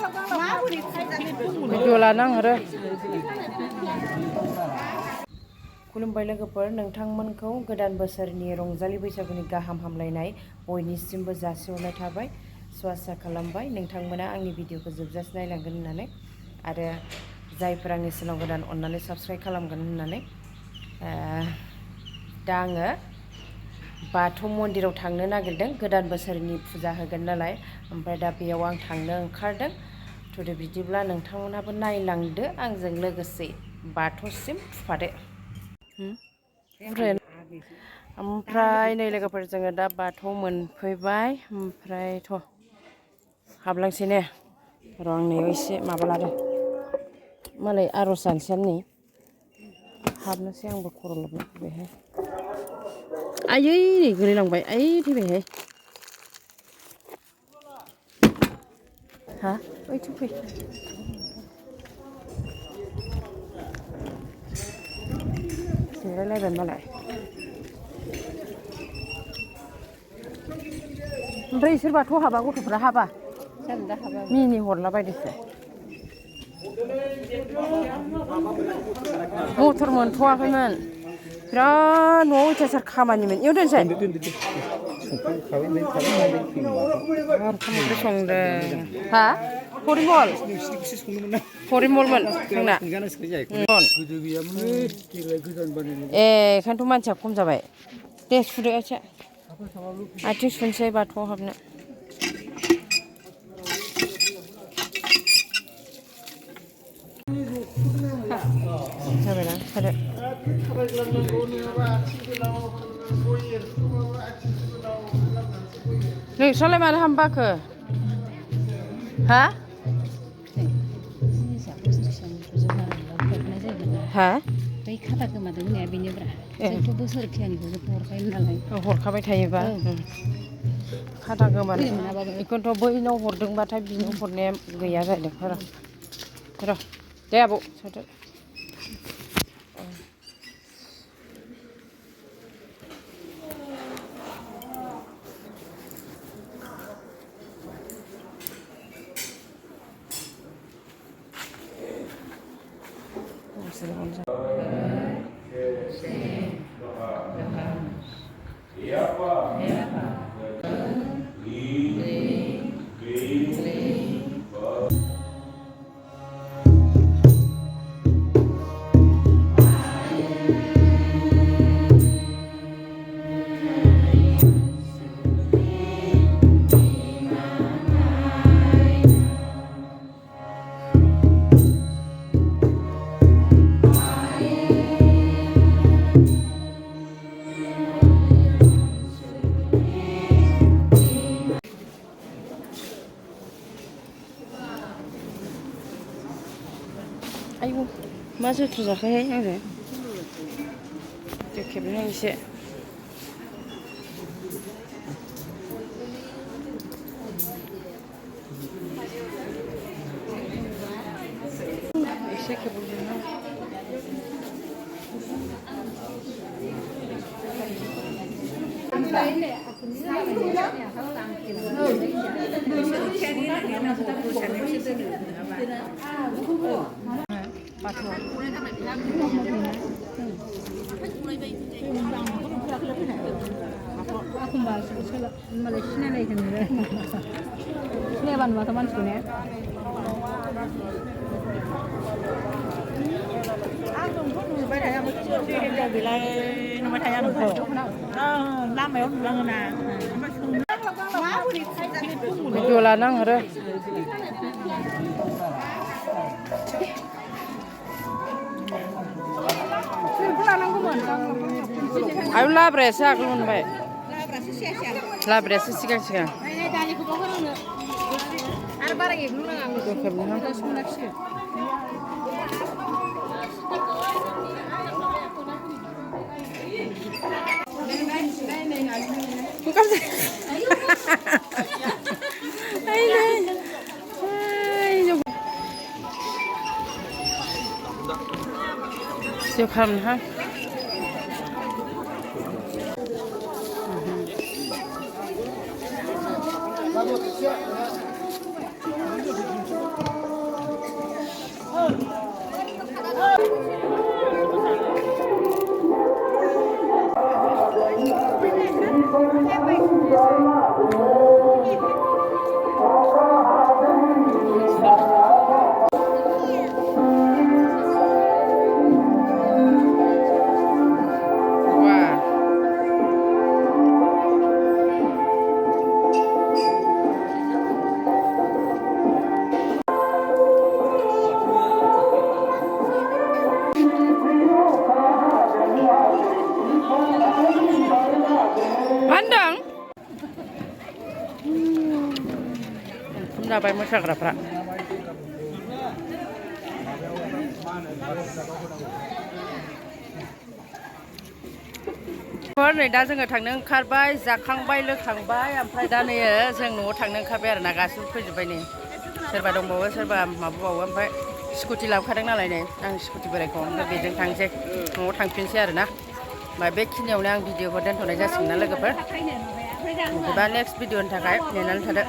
Video लानां आरो खुलुमबाय लोगोफोर नोंथांमोनखौ गोदान बोसोरनि रंजालि बैसागुनि गाहाम हामलायनाय बयनिसिमबो जासिहरनाय थाबाय आसा खालामबाय नोंथांमोना आंनि भिडिअखौ जोबजासे नायलांगोन होननानै आरो जायफोर आंनि चेनेलाव गोदान अननानै साबस्क्राइब खालामगोन होननानै दा आङो बाथौ मन्दिराव थांनो नागिरदों गोदान बोसोरनि फुजा होगोन नालाय ओमफ्राय दा बेयाव आं थांनो ओंखारदों थुदो बिदिब्ला नोंथांमोनाबो नायलांदो आंजों लोगोसे बाथौसिम फैफादो ओमफ्राय नै लोगोफोर जोङो दा बाथौ मोनफैबाय ओमफ्रायथ' हाबलांसै ने र' आंनियाव एसे माबा लादो मालाय आर'ज जानोसै हाबनोसै आंबो खर' लोबनो फैबायहाय आयै नै गोलैलांबाय आयै थैबायहाय हा ओइथिं फै जिरायलायबाय मालाय ओमफ्राय इसोर बाथौआव हाबा गथ'फ्रा हाबा मिनि हरलाबायदोसो मटर मोनथ'वाखैमोन बिराद न'आव अयथासार खामानिमोन इयाव दोनसै संदों हा परिमल परिमलमोन जोंना ए ओंखायनोथ' मानसिया खम जाबाय दे सुदो आथिं सुनोसै बाथौआव हाबनो जाबायना खादो नोंस्रालाय मानो हाबनो बाखो हा हा बै खाथा गोमादों होननाया बेनोब्रा जोंथ' बोसोरखियानिखौ जोंथ' हरखायो नालाय हरखाबाय थायोबा खाथा गोमादों बेखौनोथ' बैनाव हरदोंबाथाय बिनाव हरनाया गैया जादों र' दे आबौ सोदो आयौ मा जोथ्र जाखोहाय आङो दै खेबनो एसे एसे खेबनो मालाय सिनायलायगोन सिनायाबा नुवाथ' मानसिखौ ने आंथ' नुबाय थाया बेलाय नुबाय थाया नोंखौ लामायाव नुलाङोना भिडिअ लानां आरो आयौ लाब्रायासो आगोल मोनबाय लाब्रायासो सिगां आरो बारा एग्लुनाङा Siêu khẩm ha. खोनाबाय मोसाग्राफ्रा नै दा जोङो थांनो ओंखारबाय जाखांबाय लोंखांबाय ओमफ्राय दा नै जों न'आव थांनो ओंखारबाय आरो ना गासिबो फैजोब्बाय नै सोरबा दंबावो सोरबा माबाबावो ओमफ्राय स्कुटि लाबोखादों नालाय नै आं स्कुटि बोरायखौ ओमफ्राय बेजों थांसै न'आव थांफिनसै आरो ना ओमफ्राय बेखिनियावनो आं भिडिअखौ दोनथ'नाय जासिगोन ना लोगोफोर बिदिबा नेक्स्ट भिडिअनि थाखाय नेनानै थादो